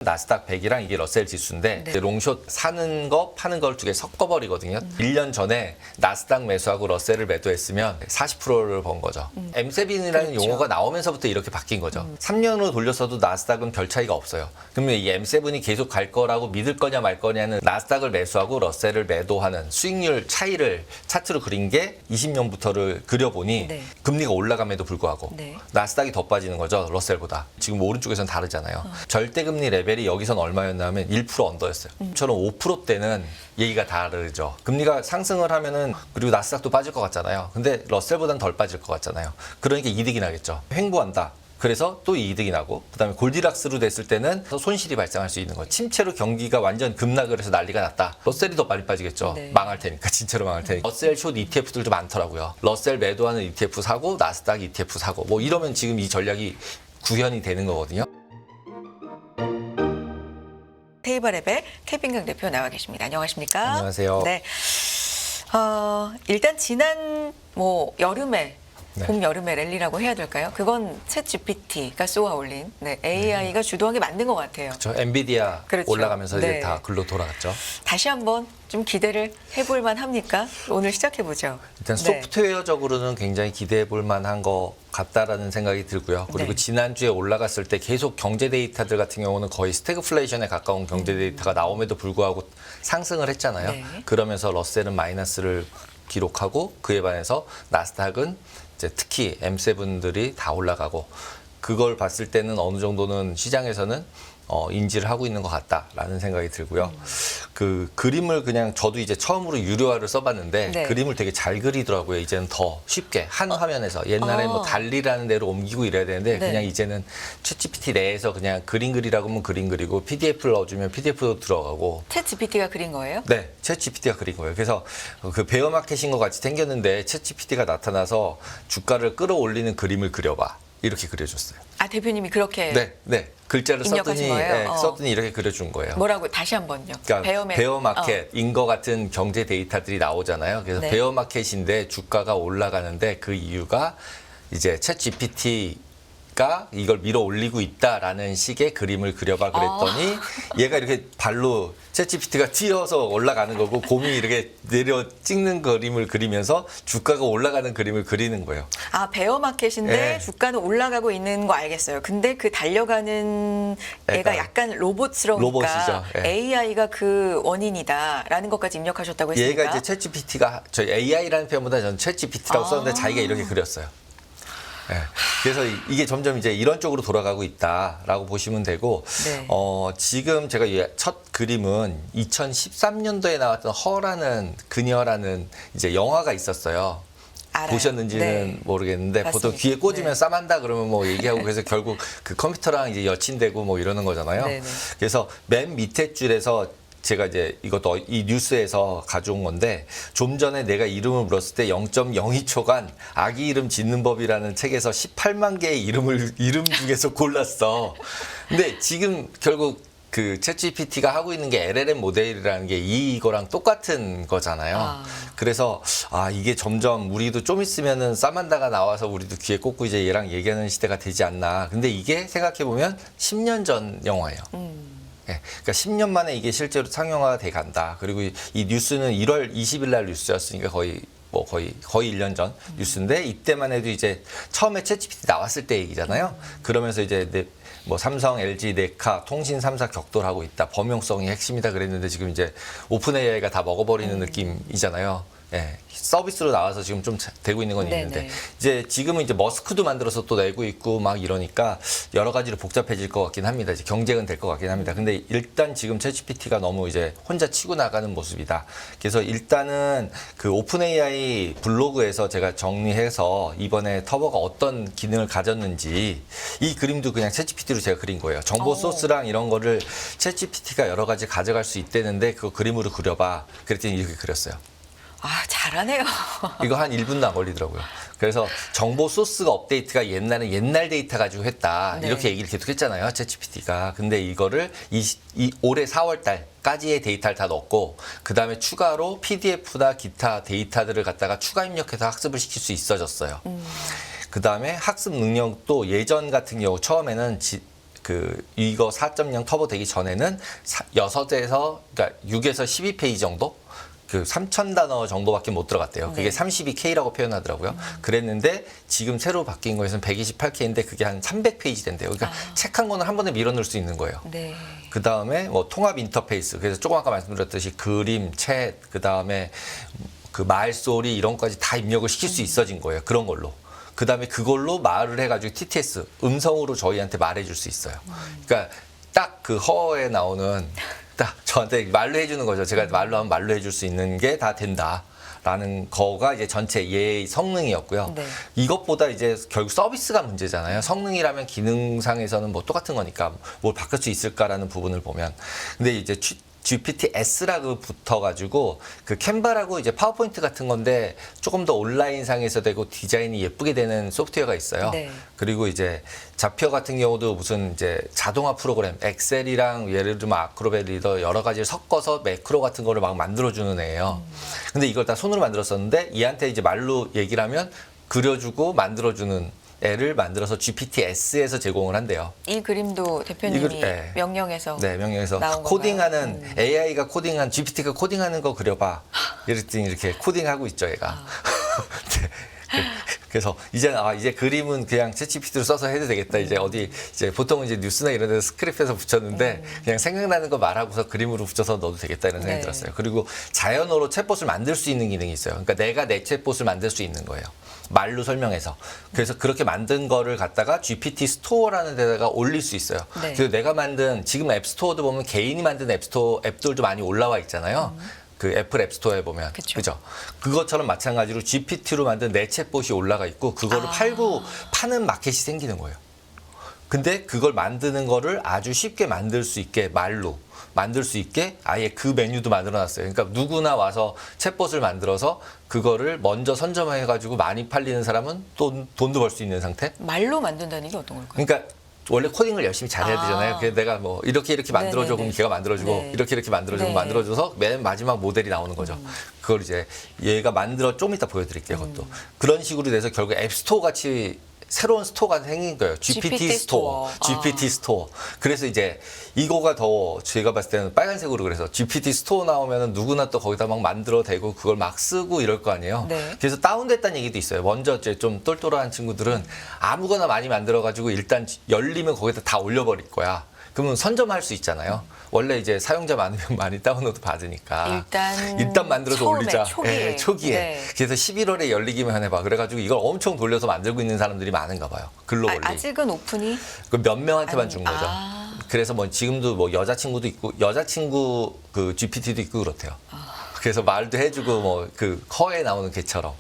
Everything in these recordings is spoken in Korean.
나스닥 100이랑 이게 러셀 지수인데 네. 롱숏 사는 거 파는 걸 두 개 섞어버리거든요. 1년 전에 나스닥 매수하고 러셀을 매도했으면 40%를 번 거죠. M7이라는 그렇죠. 용어가 나오면서부터 이렇게 바뀐 거죠. 3년으로 돌렸어도 나스닥은 별 차이가 없어요. 그러면 이 M7이 계속 갈 거라고 믿을 거냐 말 거냐는 나스닥을 매수하고 러셀을 매도하는 수익률 차이를 차트로 그린 게 20년부터를 그려보니 네. 금리가 올라감에도 불구하고 네. 나스닥이 더 빠지는 거죠. 러셀보다. 지금 오른쪽에서는 다르잖아요. 절대금리 레벨이 여기선 얼마였냐면 1% 언더였어요. 저는 5%대는 얘기가 다르죠. 금리가 상승을 하면은 그리고 나스닥도 빠질 것 같잖아요. 근데 러셀보다는 덜 빠질 것 같잖아요. 그러니까 이득이 나겠죠. 횡보한다. 그래서 또 이득이 나고 그다음에 골디락스로 됐을 때는 손실이 발생할 수 있는 거예요. 침체로 경기가 완전 급락을 해서 난리가 났다. 러셀이 더 많이 빠지겠죠. 네. 망할 테니까. 진짜로 망할 테니까. 러셀 숏 ETF들도 많더라고요. 러셀 매도하는 ETF 사고 나스닥 ETF 사고 뭐 이러면 지금 이 전략이 구현이 되는 거거든요. 테이블랩의 태빈강 대표 나와 계십니다. 안녕하십니까? 안녕하세요. 네. 일단 지난 여름에 네. 봄 여름에 랠리라고 해야 될까요? 그건 챗 GPT가 쏘아 올린 AI가 주도하게 만든 것 같아요. 저 엔비디아 그렇죠. 올라가면서 이제 네. 다 글로 돌아갔죠. 다시 한번 좀 기대를 해볼 만합니까? 오늘 시작해 보죠. 일단 네. 소프트웨어적으로는 굉장히 기대해 볼 만한 것 같다라는 생각이 들고요. 그리고 네. 지난주에 올라갔을 때 계속 경제 데이터들 같은 경우는 거의 스태그플레이션에 가까운 경제 데이터가 나옴에도 불구하고 상승을 했잖아요. 네. 그러면서 러셀은 마이너스를 기록하고 그에 반해서 나스닥은 이제 특히 M7들이 다 올라가고 그걸 봤을 때는 어느 정도는 시장에서는 인지를 하고 있는 것 같다라는 생각이 들고요. 그 그림을 그냥 저도 이제 처음으로 유료화를 써봤는데 네. 그림을 되게 잘 그리더라고요. 이제는 더 쉽게 한 화면에서 옛날에 뭐 달리라는 데로 옮기고 이래야 되는데 네. 그냥 이제는 챗GPT 내에서 그냥 그림 그리라고 하면 그림 그리고 PDF를 넣어주면 PDF도 들어가고 챗 GPT가 그린 거예요? 네, 챗GPT가 그린 거예요. 그래서 그 베어마켓인 것 같이 생겼는데 챗GPT가 나타나서 주가를 끌어올리는 그림을 그려봐. 이렇게 그려줬어요. 아, 대표님이 그렇게 네. 글자를 입력하신 썼더니, 거예요? 썼더니 이렇게 그려준 거예요. 뭐라고 다시 한번요. 그러니까 베어마켓인 것 같은 경제 데이터들이 나오잖아요. 그래서 네. 베어마켓인데 주가가 올라가는데 그 이유가 이제 챗GPT가 이걸 밀어 올리고 있다라는 식의 그림을 그려봐 그랬더니 얘가 이렇게 발로 챗GPT가 튀어서 올라가는 거고 곰이 이렇게 내려 찍는 그림을 그리면서 주가가 올라가는 그림을 그리는 거예요. 아, 베어마켓인데 네. 주가는 올라가고 있는 거 알겠어요. 근데 그 달려가는 애가 약간 로봇스러우니까 로봇이죠. 예. AI가 그 원인이다라는 것까지 입력하셨다고 했으니까. 얘가 이제 챗GPT가 저 AI라는 표현보다 저는 챗GPT라고 썼는데 자기가 이렇게 그렸어요. 예. 그래서 이게 점점 이제 이런 쪽으로 돌아가고 있다라고 보시면 되고, 네. 지금 제가 첫 그림은 2013년도에 나왔던 그녀라는 이제 영화가 있었어요. 알아요. 보셨는지는 네. 모르겠는데 보통 맞습니다. 귀에 꽂으면 네. 싸만다 그러면 뭐 얘기하고 그래서 결국 그 컴퓨터랑 이제 여친되고 뭐 이러는 거잖아요. 네네. 그래서 맨 밑에 줄에서 제가 이제 이것도 이 뉴스에서 가져온 건데 좀 전에 내가 이름을 물었을 때 0.02초간 아기 이름 짓는 법이라는 책에서 18만 개의 이름 중에서 골랐어. 근데 지금 결국 그 챗GPT가 하고 있는 게 LLM 모델이라는 게 이거랑 똑같은 거잖아요. 그래서 이게 점점 우리도 좀 있으면은 사만다가 나와서 우리도 귀에 꽂고 이제 얘랑 얘기하는 시대가 되지 않나. 근데 이게 생각해 보면 10년 전 영화예요. 네, 그러니까 10년 만에 이게 실제로 상용화가 돼 간다. 그리고 이 뉴스는 1월 20일 날 뉴스였으니까 거의 1년 전 뉴스인데 이때만 해도 이제 처음에 챗GPT 나왔을 때 얘기잖아요. 그러면서 이제 뭐 삼성, LG, 네카, 통신 3사 격돌하고 있다. 범용성이 핵심이다 그랬는데 지금 이제 오픈 AI가 다 먹어버리는 느낌이잖아요. 예, 서비스로 나와서 지금 좀 되고 있는 건 있는데 네네. 이제 지금은 이제 머스크도 만들어서 또 내고 있고 막 이러니까 여러 가지로 복잡해질 것 같긴 합니다. 이제 경쟁은 될 것 같긴 합니다. 근데 일단 지금 챗GPT가 너무 이제 혼자 치고 나가는 모습이다. 그래서 일단은 그 오픈 AI 블로그에서 제가 정리해서 이번에 터보가 어떤 기능을 가졌는지 이 그림도 그냥 챗GPT로 제가 그린 거예요. 정보 소스랑 이런 거를 챗GPT가 여러 가지 가져갈 수 있다는데 그거 그림으로 그려봐. 그랬더니 이렇게 그렸어요. 아, 잘하네요. 이거 한 1분도 안 걸리더라고요. 그래서 정보 소스가 업데이트가 옛날에 옛날 데이터 가지고 했다. 네. 이렇게 얘기를 계속 했잖아요. 챗GPT가. 근데 이거를 올해 4월 달까지의 데이터를 다 넣고 그다음에 추가로 PDF나 기타 데이터들을 갖다가 추가 입력해서 학습을 시킬 수 있어졌어요. 그다음에 학습 능력도 예전 같은 경우 처음에는 이거 4.0 터보 되기 전에는 6에서 그러니까 6에서 12페이지 정도 그 3,000단어 정도밖에 못 들어갔대요. 그게 네. 32K라고 표현하더라고요. 그랬는데 지금 새로 바뀐 거에서는 128K인데 그게 한 300페이지 된대요. 그러니까 책 한 권을 한 번에 밀어넣을 수 있는 거예요. 네. 그 다음에 뭐 통합 인터페이스. 그래서 조금 아까 말씀드렸듯이 그림, 챗, 그 다음에 그 말소리 이런 것까지 다 입력을 시킬 수 있어진 거예요. 그런 걸로. 그 다음에 그걸로 말을 해가지고 TTS 음성으로 저희한테 말해줄 수 있어요. 그러니까 딱 그 허에 나오는 딱 저한테 말로 해주는 거죠. 제가 말로 하면 말로 해줄 수 있는 게 다 된다. 라는 거가 이제 전체 얘의 성능이었고요. 네. 이것보다 이제 결국 서비스가 문제잖아요. 성능이라면 기능상에서는 뭐 똑같은 거니까 뭘 바꿀 수 있을까라는 부분을 보면. 근데 이제 GPT-S라고 붙어가지고 그 캔바라고 이제 파워포인트 같은 건데 조금 더 온라인상에서 되고 디자인이 예쁘게 되는 소프트웨어가 있어요. 네. 그리고 이제 자표 같은 경우도 무슨 이제 자동화 프로그램, 엑셀이랑 예를 들면 아크로벳 리더 여러 가지를 섞어서 매크로 같은 거를 막 만들어주는 애예요. 근데 이걸 다 손으로 만들었었는데 얘한테 이제 말로 얘기를 하면 그려주고 만들어주는 애를 만들어서 GPT-S에서 제공을 한대요. 이 그림도 대표님이 네. 명령해서 네, 명령해서 나온 코딩하는 AI가 코딩한 GPT가 코딩하는 거 그려봐. 이랬더니 이렇게 코딩하고 있죠, 얘가. 네. 그래서 이제 그림은 그냥 챗GPT로 써서 해도 되겠다. 이제 어디 이제 보통은 이제 뉴스나 이런 데서 스크립트에서 붙였는데 그냥 생각나는 거 말하고서 그림으로 붙여서 넣어도 되겠다 이런 생각이 네. 들었어요. 그리고 자연어로 챗봇을 만들 수 있는 기능이 있어요. 그러니까 내가 내 챗봇을 만들 수 있는 거예요. 말로 설명해서. 그래서 그렇게 만든 거를 갖다가 GPT 스토어라는 데다가 올릴 수 있어요. 네. 그래서 내가 만든 지금 앱스토어도 보면 개인이 만든 앱스토어 앱들도 많이 올라와 있잖아요. 그 애플 앱스토어에 보면 그쵸. 그죠? 그것처럼 마찬가지로 GPT로 만든 내 챗봇이 올라가 있고 그거를 파는 마켓이 생기는 거예요. 근데 그걸 만드는 거를 아주 쉽게 만들 수 있게 말로 만들 수 있게 아예 그 메뉴도 만들어 놨어요. 그러니까 누구나 와서 챗봇을 만들어서 그거를 먼저 선점해 가지고 많이 팔리는 사람은 돈도 벌 수 있는 상태? 말로 만든다는 게 어떤 걸까요? 그러니까 원래 코딩을 열심히 잘해야 되잖아요. 그래서 내가 뭐 이렇게 만들어줘. 네네네. 그럼 걔가 만들어주고 네. 이렇게 만들어주고 네. 만들어줘서 맨 마지막 모델이 나오는 거죠. 그걸 이제 얘가 좀 이따 보여드릴게요. 그것도. 그런 식으로 돼서 결국 앱스토어 같이 새로운 스토어가 생긴 거예요. GPT 스토어, GPT 스토어. 그래서 이제 이거가 더 제가 봤을 때는 빨간색으로 그래서 GPT 스토어 나오면은 누구나 또 거기다 막 만들어 대고 그걸 막 쓰고 이럴 거 아니에요. 네. 그래서 다운됐다는 얘기도 있어요. 먼저 이제 좀 똘똘한 친구들은 아무거나 많이 만들어가지고 일단 열리면 거기다 다 올려버릴 거야. 그러면 선점할 수 있잖아요. 원래 이제 사용자 많으면 많이 다운로드 받으니까 일단 만들어서 처음에, 올리자. 초기에. 초기에. 네. 그래서 11월에 열리기만 해봐. 그래가지고 이걸 엄청 돌려서 만들고 있는 사람들이 많은가 봐요. 글로벌리. 아직은 오픈이 그 몇 명한테만 준 거죠. 그래서 뭐 지금도 뭐 여자친구도 있고 여자친구 그 GPT도 있고 그렇대요. 그래서 말도 해주고 뭐 그 커에 나오는 개처럼.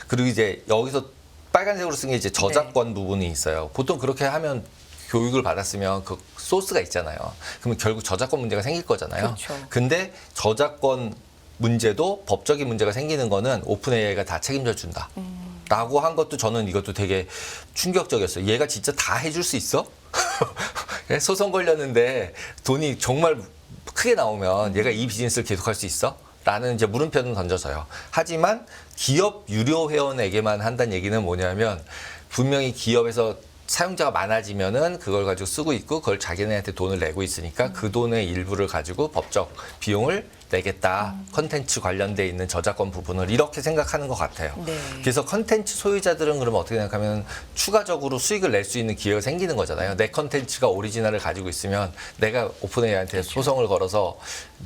그리고 이제 여기서 빨간색으로 쓴 게 이제 저작권 부분이 있어요. 보통 그렇게 하면 교육을 받았으면 그 소스가 있잖아요. 그러면 결국 저작권 문제가 생길 거잖아요. 그렇죠. 근데 저작권 문제도 법적인 문제가 생기는 거는 오픈 AI가 다 책임져 준다. 라고 한 것도 저는 이것도 되게 충격적이었어요. 얘가 진짜 다 해줄 수 있어? 소송 걸렸는데 돈이 정말 크게 나오면 얘가 이 비즈니스를 계속할 수 있어? 라는 이제 물음표는 던져서요. 하지만 기업 유료 회원에게만 한다는 얘기는 뭐냐면 분명히 기업에서 사용자가 많아지면은 그걸 가지고 쓰고 있고 그걸 자기네한테 돈을 내고 있으니까 그 돈의 일부를 가지고 법적 비용을 내겠다. 컨텐츠 관련돼 있는 저작권 부분을 이렇게 생각하는 것 같아요. 네. 그래서 컨텐츠 소유자들은 그러면 어떻게 생각하면 추가적으로 수익을 낼 수 있는 기회가 생기는 거잖아요. 내 컨텐츠가 오리지널을 가지고 있으면 내가 오픈 AI한테 소송을 걸어서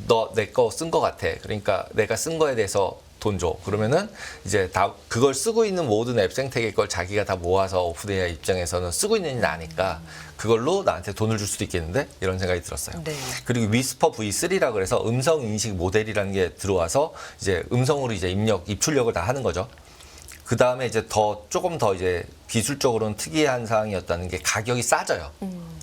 너 내 거 쓴 거 같아. 그러니까 내가 쓴 거에 대해서 돈 줘. 그러면은 이제 다 그걸 쓰고 있는 모든 앱 생태계 걸 자기가 다 모아서 오픈 AI 입장에서는 쓰고 있는지 아니까 그걸로 나한테 돈을 줄 수도 있겠는데 이런 생각이 들었어요. 네. 그리고 위스퍼 V3라 그래서 음성 인식 모델이라는 게 들어와서 이제 음성으로 이제 입출력을 다 하는 거죠. 그 다음에 이제 조금 더 이제 기술적으로는 특이한 사항이었다는 게 가격이 싸져요.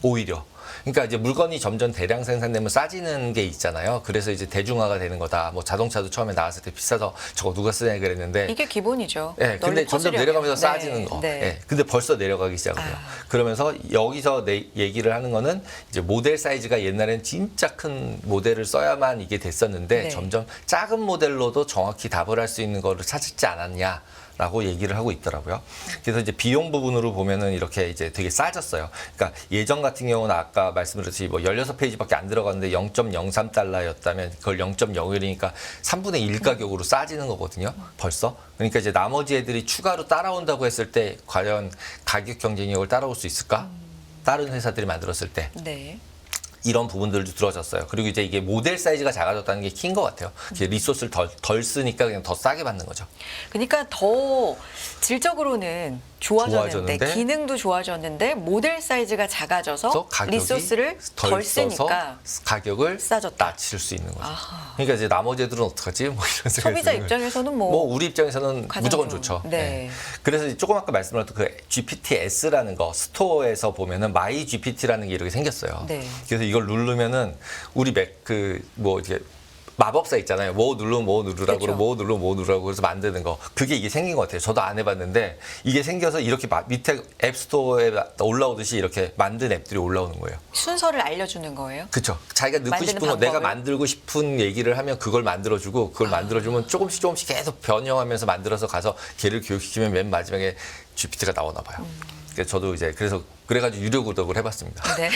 오히려. 그러니까 이제 물건이 점점 대량 생산되면 싸지는 게 있잖아요. 그래서 이제 대중화가 되는 거다. 뭐 자동차도 처음에 나왔을 때 비싸서 저거 누가 쓰냐 그랬는데. 이게 기본이죠. 네, 근데 점점 퍼지려면. 내려가면서 네, 싸지는 거. 네. 네, 근데 벌써 내려가기 시작해요. 그러면서 여기서 얘기를 하는 거는 이제 모델 사이즈가 옛날엔 진짜 큰 모델을 써야만 이게 됐었는데 네. 점점 작은 모델로도 정확히 답을 할 수 있는 거를 찾지 않았냐. 라고 얘기를 하고 있더라고요. 그래서 이제 비용 부분으로 보면은 이렇게 이제 되게 싸졌어요. 그러니까 예전 같은 경우는 아까 말씀드렸듯이 뭐 16페이지밖에 안 들어갔는데 0.03달러였다면 그걸 0.01이니까 3분의 1 가격으로 싸지는 거거든요. 벌써. 그러니까 이제 나머지 애들이 추가로 따라온다고 했을 때 과연 가격 경쟁력을 따라올 수 있을까? 다른 회사들이 만들었을 때. 네. 이런 부분들도 들어졌어요. 그리고 이제 이게 모델 사이즈가 작아졌다는 게 큰 것 같아요. 이제 리소스를 덜 쓰니까 그냥 더 싸게 받는 거죠. 그러니까 더 질적으로는 좋아졌는데 좋아졌는데 기능도 좋아졌는데 모델 사이즈가 작아져서 그래서 가격이 리소스를 덜 쓰니까 가격을 싸졌다. 낮출 수 있는 거죠. 아하. 그러니까 이제 나머지 애들은 어떡하지? 뭐 이런 생각이 소비자 드는 거예요. 입장에서는 뭐 우리 입장에서는 가장 무조건 좋은. 좋죠. 네. 그래서 조금 아까 말씀드렸던 그 GPTS라는 거 스토어에서 보면은 마이 GPT라는 게 이렇게 생겼어요. 네. 그래서 이걸 누르면은 우리 맥 그 뭐 이렇게 마법사 있잖아요. 뭐 누르면 뭐 누르라고 그렇죠. 뭐 누르면 뭐 누르라고 그래서 만드는 거. 그게 이게 생긴 것 같아요. 저도 안 해봤는데 이게 생겨서 이렇게 밑에 앱스토어에 올라오듯이 이렇게 만든 앱들이 올라오는 거예요. 순서를 알려주는 거예요. 그렇죠. 자기가 넣고 만드는 싶은 거, 내가 방법을? 만들고 싶은 얘기를 하면 그걸 만들어주고 그걸 만들어주면 조금씩 계속 변형하면서 만들어서 가서 걔를 교육시키면 맨 마지막에 GPT가 나오나 봐요. 그래서 저도 이제 그래가지고 유료 구독을 해봤습니다. 네.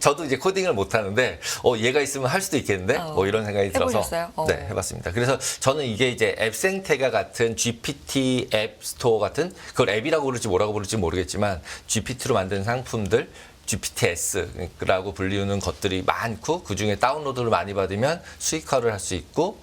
저도 이제 코딩을 못 하는데 얘가 있으면 할 수도 있겠는데 뭐 이런 생각이 들어서 해보셨어요? 네, 해봤습니다. 그래서 저는 이게 이제 앱생태가 같은 GPT 앱 스토어 같은 그걸 앱이라고 부를지 뭐라고 부를지 모르겠지만 GPT로 만든 상품들 GPTS라고 불리우는 것들이 많고 그중에 다운로드를 많이 받으면 수익화를 할 수 있고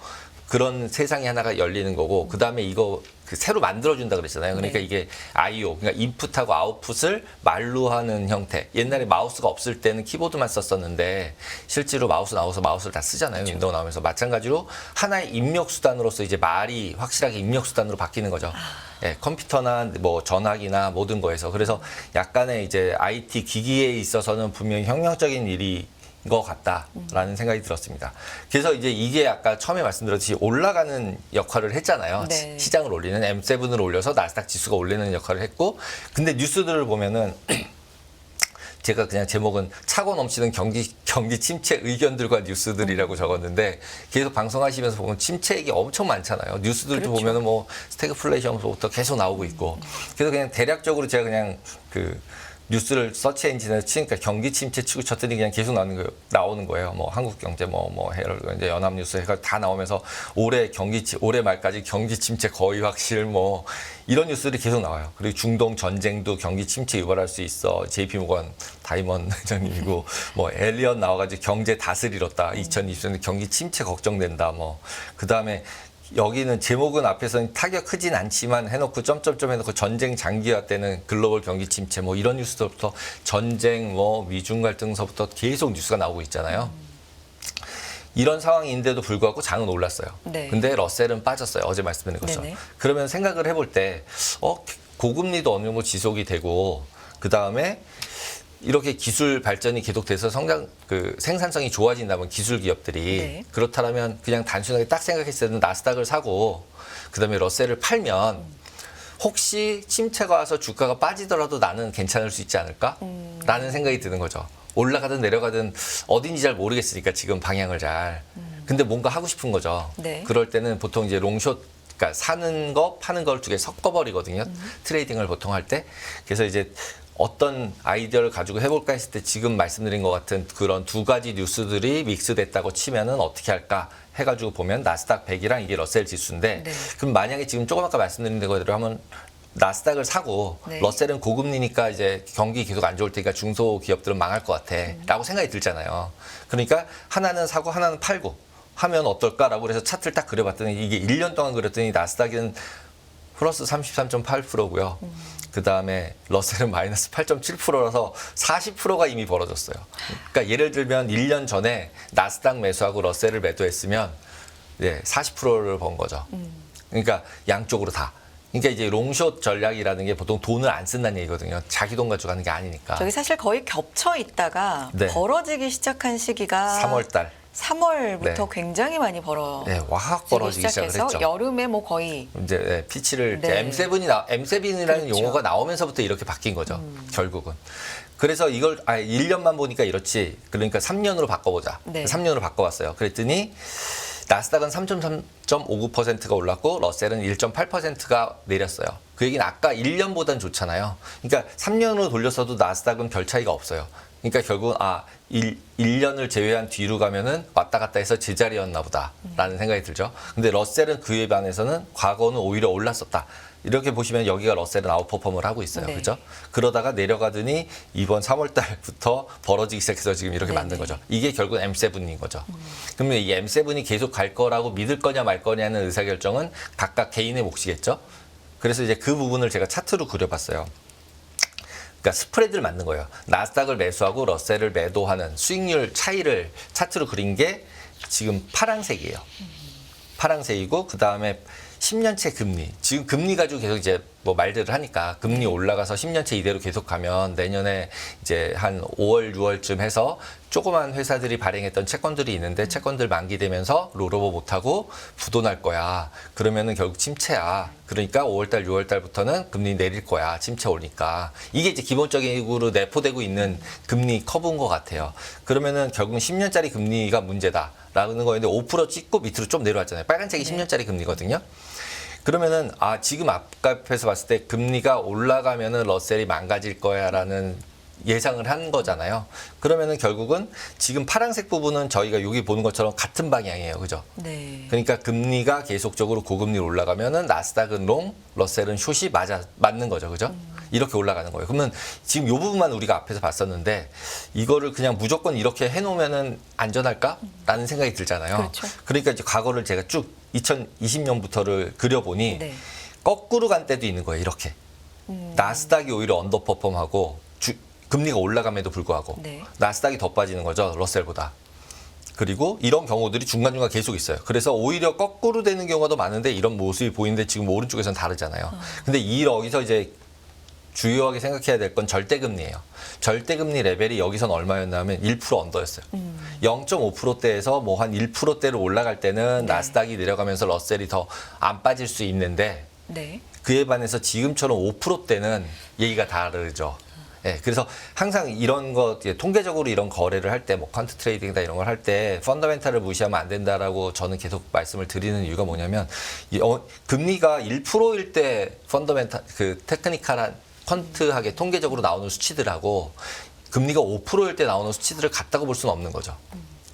그런 세상이 하나가 열리는 거고 그다음에 이거 새로 만들어준다 그랬잖아요. 그러니까 네. 이게 I/O, 그러니까 인풋하고 아웃풋을 말로 하는 형태. 옛날에 마우스가 없을 때는 키보드만 썼었는데 실제로 마우스 나와서 마우스를 다 쓰잖아요. 그렇죠. 윈도우 나오면서 마찬가지로 하나의 입력 수단으로서 이제 말이 확실하게 입력 수단으로 바뀌는 거죠. 예, 컴퓨터나 뭐 전화기나 모든 거에서 그래서 약간의 이제 IT 기기에 있어서는 분명히 혁명적인 일이 것 같다라는 생각이 들었습니다. 그래서 이제 이게 아까 처음에 말씀드렸듯이 올라가는 역할을 했잖아요. 네. 시장을 올리는 M7을 올려서 나스닥 지수가 올리는 역할을 했고 근데 뉴스들을 보면은 제가 그냥 제목은 차고 넘치는 경기 침체 의견들과 뉴스들이라고 적었는데 계속 방송하시면서 보면 침체 얘기 엄청 많잖아요. 뉴스들도 그렇죠. 보면은 뭐 스태그플레이션부터 계속 나오고 있고 그래서 그냥 대략적으로 제가 그냥 그 뉴스를 서치 엔진에 치니까 경기 침체 치고 쳤더니 그냥 계속 나오는 거예요. 뭐 한국경제 뭐 이제 연합뉴스 해가 다 나오면서 올해 말까지 경기 침체 거의 확실 뭐 이런 뉴스들이 계속 나와요. 그리고 중동 전쟁도 경기 침체 유발할 수 있어. JP모건 다이먼 회장님이고 뭐 엘리엇 나와가지고 경제 닷을 잃었다. 2020년 경기 침체 걱정된다. 뭐 그다음에 여기는 제목은 앞에서는 타격 크진 않지만 해놓고 점점점 해놓고 전쟁 장기화 때는 글로벌 경기 침체 뭐 이런 뉴스부터 전쟁 뭐 미중 갈등서부터 계속 뉴스가 나오고 있잖아요. 이런 상황인데도 불구하고 장은 올랐어요. 네. 근데 러셀은 빠졌어요. 어제 말씀드린 것처럼. 네네. 그러면 생각을 해볼 때 고금리도 어느 정도 지속이 되고 그 다음에 이렇게 기술 발전이 계속돼서 생산성이 좋아진다면 기술 기업들이 네. 그렇다면 그냥 단순하게 딱 생각했을 때는 나스닥을 사고 그다음에 러셀을 팔면 혹시 침체가 와서 주가가 빠지더라도 나는 괜찮을 수 있지 않을까? 라는 생각이 드는 거죠. 올라가든 내려가든 어딘지 잘 모르겠으니까 지금 방향을 잘. 근데 뭔가 하고 싶은 거죠. 네. 그럴 때는 보통 이제 롱숏 그러니까 사는 거 파는 걸 두 개 섞어버리거든요. 트레이딩을 보통 할 때. 그래서 이제 어떤 아이디어를 가지고 해볼까 했을 때 지금 말씀드린 것 같은 그런 두 가지 뉴스들이 믹스됐다고 치면은 어떻게 할까 해가지고 보면 나스닥 100이랑 이게 러셀 지수인데 네. 그럼 만약에 지금 조금 아까 말씀드린 대로 하면 나스닥을 사고 네. 러셀은 고금리니까 이제 경기 계속 안 좋을 테니까 중소기업들은 망할 것 같아 라고 생각이 들잖아요. 그러니까 하나는 사고 하나는 팔고 하면 어떨까라고 해서 차트를 딱 그려봤더니 이게 1년 동안 그렸더니 나스닥은 플러스 33.8%고요. 그 다음에 러셀은 마이너스 8.7%라서 40%가 이미 벌어졌어요. 그러니까 예를 들면 1년 전에 나스닥 매수하고 러셀을 매도했으면 40%를 번 거죠. 그러니까 양쪽으로 다. 그러니까 이제 롱숏 전략이라는 게 보통 돈을 안 쓴다는 얘기거든요. 자기 돈 가지고 하는 게 아니니까. 저기 사실 거의 겹쳐 있다가 네. 벌어지기 시작한 시기가 3월 달. 3월부터 네. 굉장히 많이 확 벌어지기 시작을 시작해서 했죠. 여름에 뭐 거의 이제 피치를 네. M7이라는 그렇죠. 용어가 나오면서부터 이렇게 바뀐 거죠. 결국은. 그래서 이걸 1년만 보니까 이렇지. 그러니까 3년으로 바꿔보자. 네. 3년으로 바꿔봤어요. 그랬더니 나스닥은 3.59%가 올랐고 러셀은 1.8%가 내렸어요. 그 얘기는 아까 1년보단 좋잖아요. 그러니까 3년으로 돌렸어도 나스닥은 별 차이가 없어요. 그러니까 결국은 1년을 제외한 뒤로 가면은 왔다 갔다 해서 제자리였나 보다라는 생각이 들죠. 근데 러셀은 그에 반해서는 과거는 오히려 올랐었다. 이렇게 보시면 여기가 러셀은 아웃퍼폼을 하고 있어요. 네. 그죠? 그러다가 내려가더니 이번 3월 달부터 벌어지기 시작해서 지금 이렇게 네네. 만든 거죠. 이게 결국 M7인 거죠. 그러면 이 M7이 계속 갈 거라고 믿을 거냐 말 거냐는 의사결정은 각각 개인의 몫이겠죠. 그래서 이제 그 부분을 제가 차트로 그려봤어요. 그러니까 스프레드를 만든 거예요. 나스닥을 매수하고 러셀을 매도하는 수익률 차이를 차트로 그린 게 지금 파란색이에요. 파란색이고 그 다음에 10년채 금리. 지금 금리 가지고 계속 이제 뭐 말들을 하니까 금리 올라가서 10년채 이대로 계속 가면 내년에 이제 한 5월, 6월쯤 해서 조그만 회사들이 발행했던 채권들이 있는데 채권들 만기되면서 롤오버 못하고 부도날 거야. 그러면은 결국 침체야. 그러니까 5월달, 6월달부터는 금리 내릴 거야. 침체 오니까. 이게 이제 기본적으로 내포되고 있는 금리 커브인 것 같아요. 그러면은 결국은 10년짜리 금리가 문제다라는 거였는데 5% 찍고 밑으로 좀 내려왔잖아요. 빨간색이 10년짜리 금리거든요. 그러면은 지금 앞에서 봤을 때 금리가 올라가면은 러셀이 망가질 거야라는 예상을 한 거잖아요. 그러면은 결국은 지금 파란색 부분은 저희가 여기 보는 것처럼 같은 방향이에요. 그죠? 네. 그러니까 금리가 계속적으로 고금리로 올라가면은 나스닥은 롱, 러셀은 숏이 맞는 거죠. 그죠? 이렇게 올라가는 거예요. 그러면 지금 이 부분만 우리가 앞에서 봤었는데 이거를 그냥 무조건 이렇게 해놓으면은 안전할까라는 생각이 들잖아요. 그렇죠. 그러니까 이제 과거를 제가 쭉 2020년부터를 그려보니 네. 거꾸로 간 때도 있는 거예요. 이렇게. 나스닥이 오히려 언더퍼폼하고 금리가 올라감에도 불구하고 네. 나스닥이 더 빠지는 거죠. 러셀보다. 그리고 이런 경우들이 중간중간 계속 있어요. 그래서 오히려 거꾸로 되는 경우가 더 많은데 이런 모습이 보이는데 지금 오른쪽에서는 다르잖아요. 근데 여기서 이제 주요하게 생각해야 될 건 절대금리예요. 절대금리 레벨이 여기선 얼마였냐면 1% 언더였어요. 0.5%대에서 뭐 한 1%대로 올라갈 때는 네. 나스닥이 내려가면서 러셀이 더 안 빠질 수 있는데 네. 그에 반해서 지금처럼 5%대는 얘기가 다르죠. 예, 그래서 항상 이런 거 통계적으로 이런 거래를 할 때 뭐 퀀트 트레이딩이다 이런 걸 할 때 펀더멘탈을 무시하면 안 된다라고 저는 계속 말씀을 드리는 이유가 뭐냐면 금리가 1%일 때 펀더멘탈 그 테크니컬한 퀀트하게 통계적으로 나오는 수치들하고 금리가 5%일 때 나오는 수치들을 같다고 볼 수는 없는 거죠.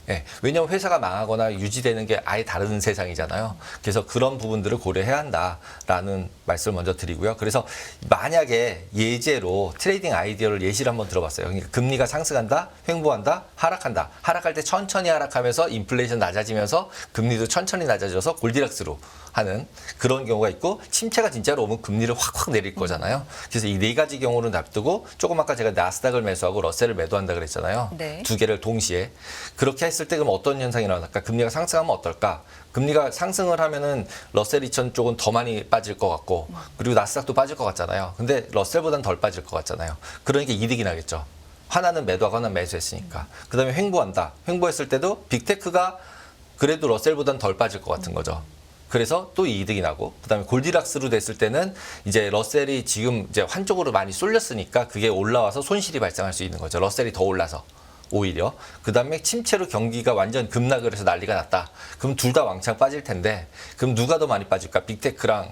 예, 왜냐하면 회사가 망하거나 유지되는 게 아예 다른 세상이잖아요. 그래서 그런 부분들을 고려해야 한다라는 말씀을 먼저 드리고요. 그래서 만약에 예제로 트레이딩 아이디어를 예시를 한번 들어봤어요. 그러니까 금리가 상승한다, 횡보한다, 하락한다. 하락할 때 천천히 하락하면서 인플레이션 낮아지면서 금리도 천천히 낮아져서 골디락스로 하는 그런 경우가 있고 침체가 진짜로 오면 금리를 확확 내릴 거잖아요. 그래서 이 네 가지 경우를 납두고 조금 아까 제가 나스닥을 매수하고 러셀을 매도한다 그랬잖아요. 네. 두 개를 동시에. 그렇게 했을 때 그럼 어떤 현상이 일어날까? 금리가 상승하면 어떨까? 금리가 상승을 하면은 러셀 2000 쪽은 더 많이 빠질 것 같고 그리고 나스닥도 빠질 것 같잖아요. 근데 러셀보다는 덜 빠질 것 같잖아요. 그러니까 이득이 나겠죠. 하나는 매도하고 하나는 매수했으니까. 그다음에 횡보한다. 횡보했을 때도 빅테크가 그래도 러셀보다는 덜 빠질 것 같은 거죠. 그래서 또 이득이 나고 그다음에 골디락스로 됐을 때는 이제 러셀이 지금 이제 한쪽으로 많이 쏠렸으니까 그게 올라와서 손실이 발생할 수 있는 거죠. 러셀이 더 올라서 오히려 그다음에 침체로 경기가 완전 급락을 해서 난리가 났다. 그럼 둘 다 왕창 빠질 텐데 그럼 누가 더 많이 빠질까? 빅테크랑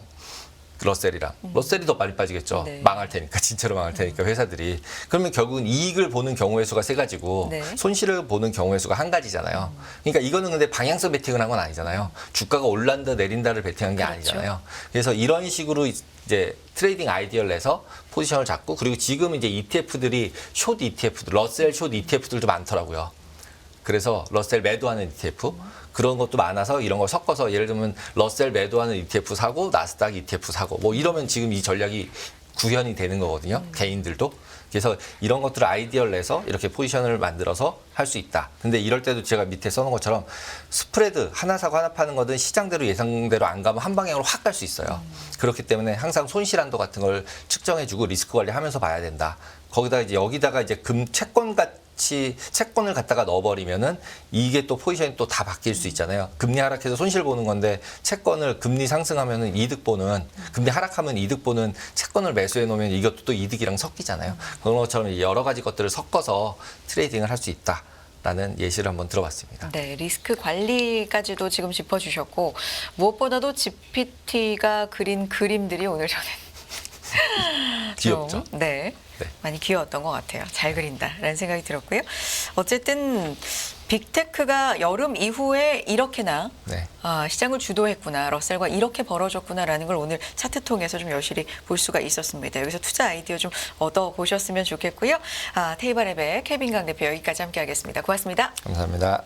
러셀이랑 러셀이 더 많이 빠지겠죠. 네. 망할 테니까 진짜로 망할 테니까 회사들이. 그러면 결국은 이익을 보는 경우의 수가 세 가지고 네. 손실을 보는 경우의 수가 한 가지잖아요. 그러니까 이거는 근데 방향성 베팅을 한 건 아니잖아요. 주가가 올란다 내린다를 베팅한 게 그렇죠. 아니잖아요. 그래서 이런 식으로 이제 트레이딩 아이디어를 내서 포지션을 잡고 그리고 지금 이제 ETF들이 숏 ETF들, 러셀 숏 ETF들도 많더라고요. 그래서 러셀 매도하는 ETF 그런 것도 많아서 이런 걸 섞어서 예를 들면 러셀 매도하는 ETF 사고 나스닥 ETF 사고 뭐 이러면 지금 이 전략이 구현이 되는 거거든요. 개인들도. 그래서 이런 것들을 아이디어를 내서 이렇게 포지션을 만들어서 할 수 있다. 근데 이럴 때도 제가 밑에 써놓은 것처럼 스프레드 하나 사고 하나 파는 거든 시장대로 예상대로 안 가면 한 방향으로 확 갈 수 있어요. 그렇기 때문에 항상 손실 한도 같은 걸 측정해주고 리스크 관리하면서 봐야 된다. 거기다가 이제 여기다가 이제 채권 같이 채권을 갖다가 넣어버리면은 이게 또 포지션이 또 다 바뀔 수 있잖아요. 금리 하락해서 손실 보는 건데 채권을 금리 상승하면은 이득 보는 금리 하락하면 이득 보는 채권을 매수해 놓으면 이것도 또 이득이랑 섞이잖아요. 그런 것처럼 여러 가지 것들을 섞어서 트레이딩을 할 수 있다. 라는 예시를 한번 들어봤습니다. 네, 리스크 관리까지도 지금 짚어주셨고 무엇보다도 GPT가 그린 그림들이 오늘 저는 귀엽죠? 좀, 네, 네. 많이 귀여웠던 것 같아요. 잘 그린다라는 생각이 들었고요. 어쨌든 빅테크가 여름 이후에 이렇게나 네. 시장을 주도했구나, 러셀과 이렇게 벌어졌구나라는 걸 오늘 차트 통해서 좀 여실히 볼 수가 있었습니다. 여기서 투자 아이디어 좀 얻어보셨으면 좋겠고요. 테이블 앱의 케빈 강 대표 여기까지 함께하겠습니다. 고맙습니다. 감사합니다.